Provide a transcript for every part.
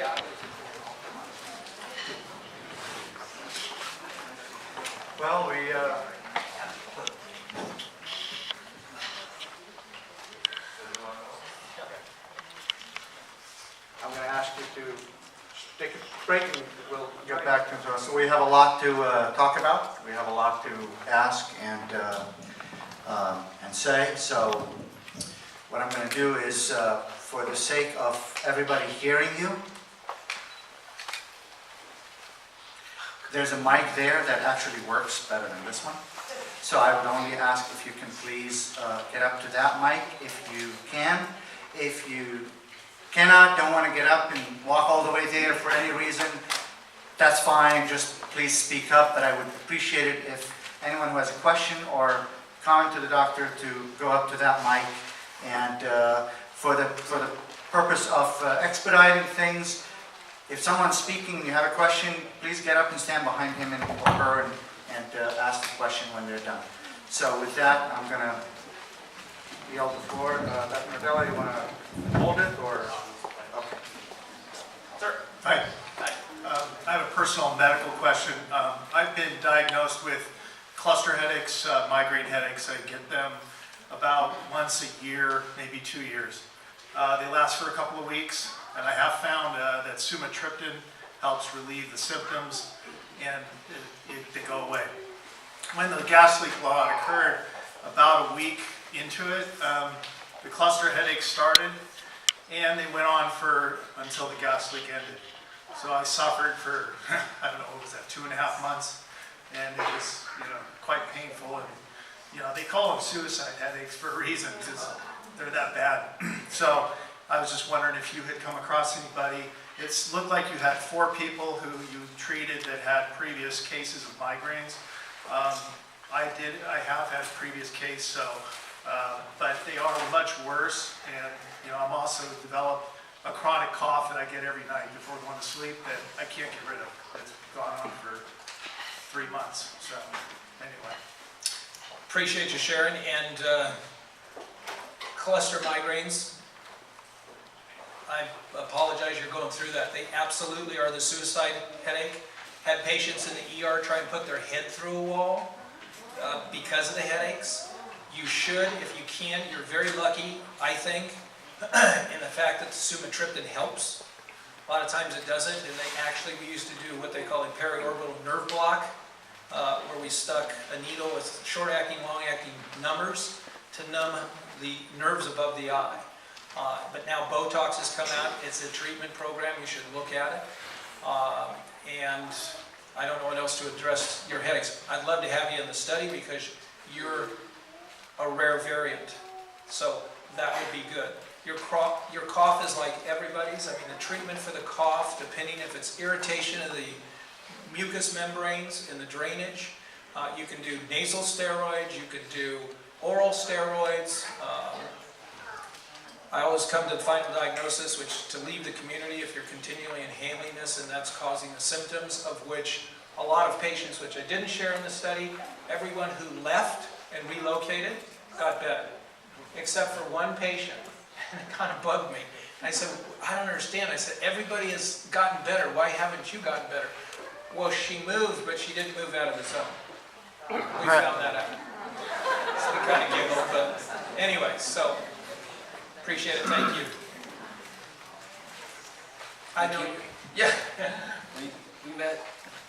Yeah. Well, I'm going to ask you to take a break and we'll get back to it. So we have a lot to talk about. We have a lot to ask and say. So what I'm going to do is, for the sake of everybody hearing you, there's a mic there that actually works better than this one. So I would only ask if you can please get up to that mic if you can. If you cannot, don't want to get up and walk all the way there for any reason, that's fine. Just please speak up. But I would appreciate it if anyone who has a question or comment to the doctor to go up to that mic. And for the purpose of expediting things, if someone's speaking and you have a question, please get up and stand behind him or her and ask the question when they're done. So with that, I'm going to yield the floor. Dr. Nordella, you want to hold it or? Okay. Sir. Hi. Hi. I have a personal medical question. I've been diagnosed with cluster headaches, migraine headaches. I get them about once a year, maybe 2 years. They last for a couple of weeks, and I have found that sumatriptan helps relieve the symptoms, and they go away. When the gas leak blowout occurred, about a week into it, the cluster headaches started, and they went on until the gas leak ended. So I suffered for, I don't know, what was that, 2.5 months, and it was, quite painful. And they call them suicide headaches for a reason, because they're that bad. So I was just wondering if you had come across anybody. It looked like you had 4 people who you treated that had previous cases of migraines. I have had a previous case, so, but they are much worse. And I'm also developed a chronic cough that I get every night before going to sleep that I can't get rid of. It's gone on for 3 months. So anyway. Appreciate you sharing. And cluster migraines, I apologize you're going through that. They absolutely are the suicide headache. Had patients in the ER try and put their head through a wall because of the headaches. You should, if you can. You're very lucky, I think, in the fact that the sumatriptan helps. A lot of times it doesn't, and we used to do what they call a periorbital nerve block, where we stuck a needle with short-acting, long-acting numbers to numb the nerves above the eye. But now Botox has come out. It's a treatment program. You should look at it. And I don't know what else to address your headaches. I'd love to have you in the study because you're a rare variant. So that would be good. Your cough is like everybody's. I mean, the treatment for the cough, depending if it's irritation of the mucous membranes in the drainage, you can do nasal steroids, you could do oral steroids. I always come to the final diagnosis, which to leave the community if you're continually inhaling this and that's causing the symptoms, of which a lot of patients, which I didn't share in the study, everyone who left and relocated got better, except for one patient. And it kind of bugged me. And I said, I don't understand. I said, everybody has gotten better. Why haven't you gotten better? Well, she moved, but she didn't move out of the zone. We found that out. So we kind of giggled, but anyway, so appreciate it. Thank you. I know you. Yeah. We met,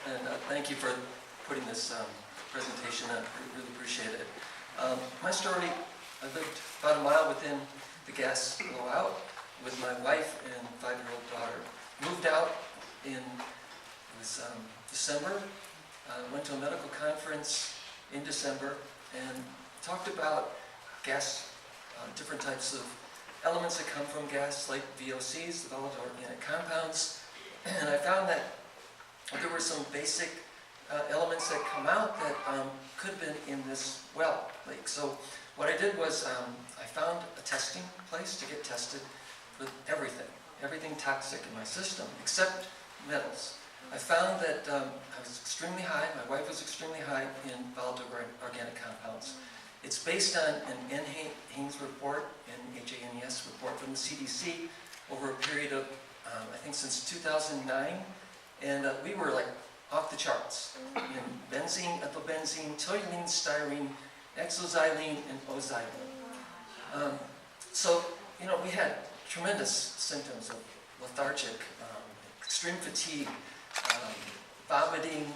and thank you for putting this presentation up. We really appreciate it. My story, I lived about a mile within the gas blowout with my wife and 5-year-old daughter. Moved out in December. Went to a medical conference in December and talked about gas, different types of elements that come from gas, like VOCs, the volatile organic compounds. And I found that there were some basic elements that come out that could have been in this well lake. So what I did was I found a testing place to get tested for everything toxic in my system, except metals. I found that I was extremely high, my wife was extremely high in volatile organic compounds. It's based on an NHANES report, NHANES report from the CDC over a period of I think since 2009, and we were like off the charts in benzene, ethylbenzene, toluene, styrene, exoxylene, and oxylene. So, you know, we had tremendous symptoms of lethargic, extreme fatigue, vomiting,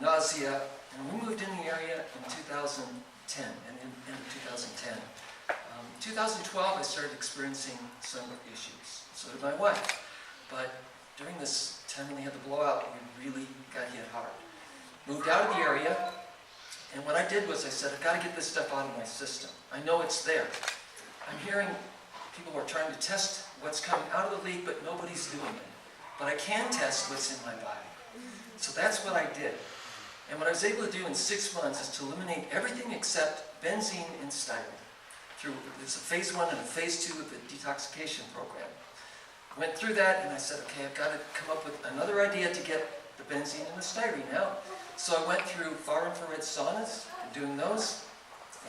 nausea, and we moved in the area in 2010, and in 2010. 2012, I started experiencing some issues. So did my wife. But during this time when they had the blowout, we really got hit hard. Moved out of the area, and what I did was I said, I've got to get this stuff out of my system. I know it's there. I'm hearing people are trying to test what's coming out of the leak, but nobody's doing it. But I can test what's in my body. So that's what I did. And what I was able to do in 6 months is to eliminate everything except benzene and styrene. There's a phase 1 and a phase 2 of the detoxification program. Went through that and I said, okay, I've got to come up with another idea to get the benzene and the styrene out. So I went through far infrared saunas, doing those,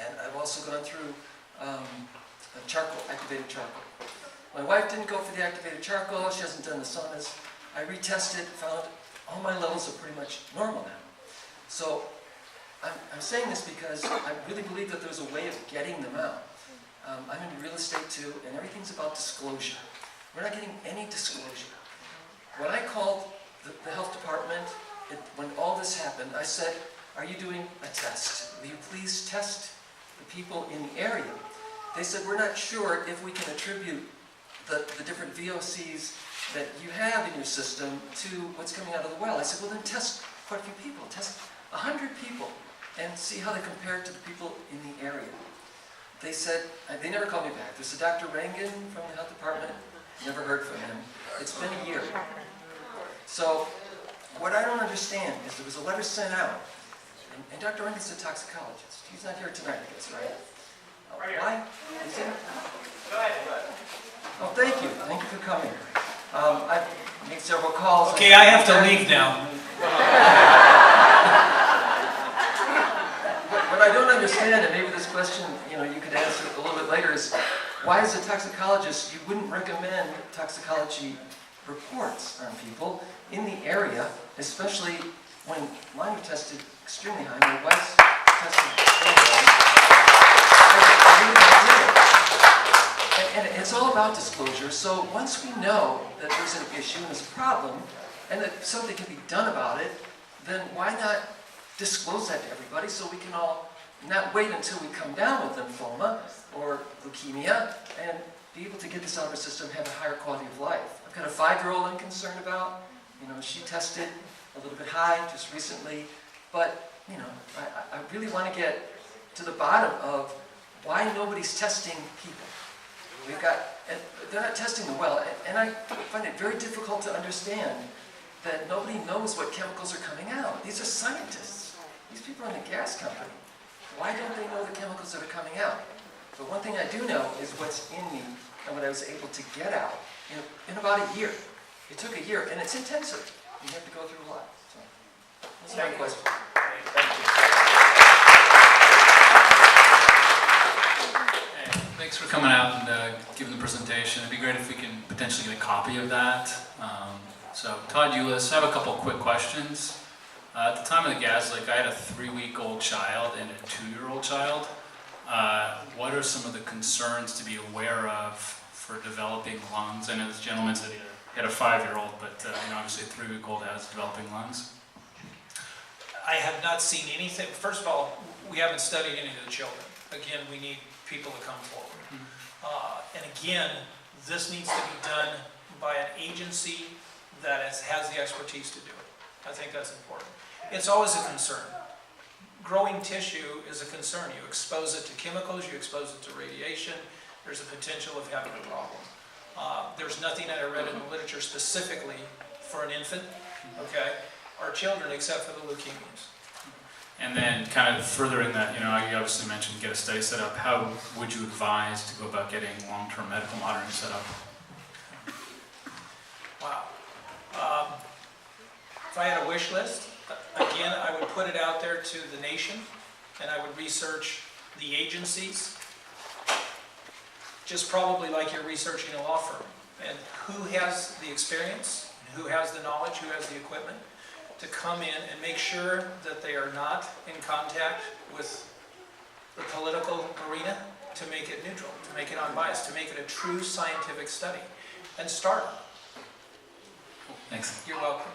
and I've also gone through charcoal, activated charcoal. My wife didn't go for the activated charcoal, she hasn't done the saunas. I retested, found all my levels are pretty much normal now. So I'm saying this because I really believe that there's a way of getting them out. I'm in real estate too, and everything's about disclosure. We're not getting any disclosure. When I called the health department, when all this happened, I said, are you doing a test? Will you please test the people in the area? They said, we're not sure if we can attribute the different VOCs that you have in your system to what's coming out of the well. I said, well then test quite a few people. Test 100 people and see how they compare to the people in the area. They said, they never called me back. There's a Dr. Rangan from the health department. Never heard from him. It's been a year. So what I don't understand is there was a letter sent out, and Dr. Rangan's a toxicologist. He's not here tonight, I guess, right? Why? Is he? Go ahead. Oh, thank you. Thank you for coming. I've made several calls. Okay, I have to leave now. What I don't understand, and maybe this question, you know, you could answer a little bit later, is why as a toxicologist you wouldn't recommend toxicology reports on people in the area, especially when mine were tested extremely high, my wife's tested very high. And it's all about disclosure. So once we know that there's an issue and there's a problem, and that something can be done about it, then why not disclose that to everybody so we can all not wait until we come down with lymphoma or leukemia and be able to get this out of our system and have a higher quality of life. I've got a 5-year-old I'm concerned about. You know, she tested a little bit high just recently, but you know, I really want to get to the bottom of why nobody's testing people. We've got, and they're not testing the well, and I find it very difficult to understand that nobody knows what chemicals are coming out. These are scientists. These people are in the gas company. Why don't they know the chemicals that are coming out? But one thing I do know is what's in me and what I was able to get out in about a year. It took a year, and it's intensive. You have to go through a lot. So that's my question. Thanks for coming out and giving the presentation. It'd be great if we can potentially get a copy of that. So Todd Eulis, I have a couple quick questions. At the time of the gas leak, I had a 3-week-old child and a 2-year-old child. What are some of the concerns to be aware of for developing lungs? I know this gentleman said he had a 5-year-old, but you know, obviously a 3-week-old has developing lungs. I have not seen anything. First of all, we haven't studied any of the children. Again, we need people to come forward. And again, this needs to be done by an agency that has the expertise to do it. I think that's important. It's always a concern. Growing tissue is a concern. You expose it to chemicals, you expose it to radiation, there's a potential of having a problem. There's nothing that I read in the literature specifically for an infant, okay, or children except for the leukemias. And then kind of furthering that, you know, you obviously mentioned get a study set up. How would you advise to go about getting long-term medical monitoring set up? Wow. If I had a wish list, again, I would put it out there to the nation, and I would research the agencies, just probably like you're researching a law firm. and who has the experience, who has the knowledge, who has the equipment, to come in and make sure that they are not in contact with the political arena, to make it neutral, to make it unbiased, to make it a true scientific study, and start. Thanks. You're welcome.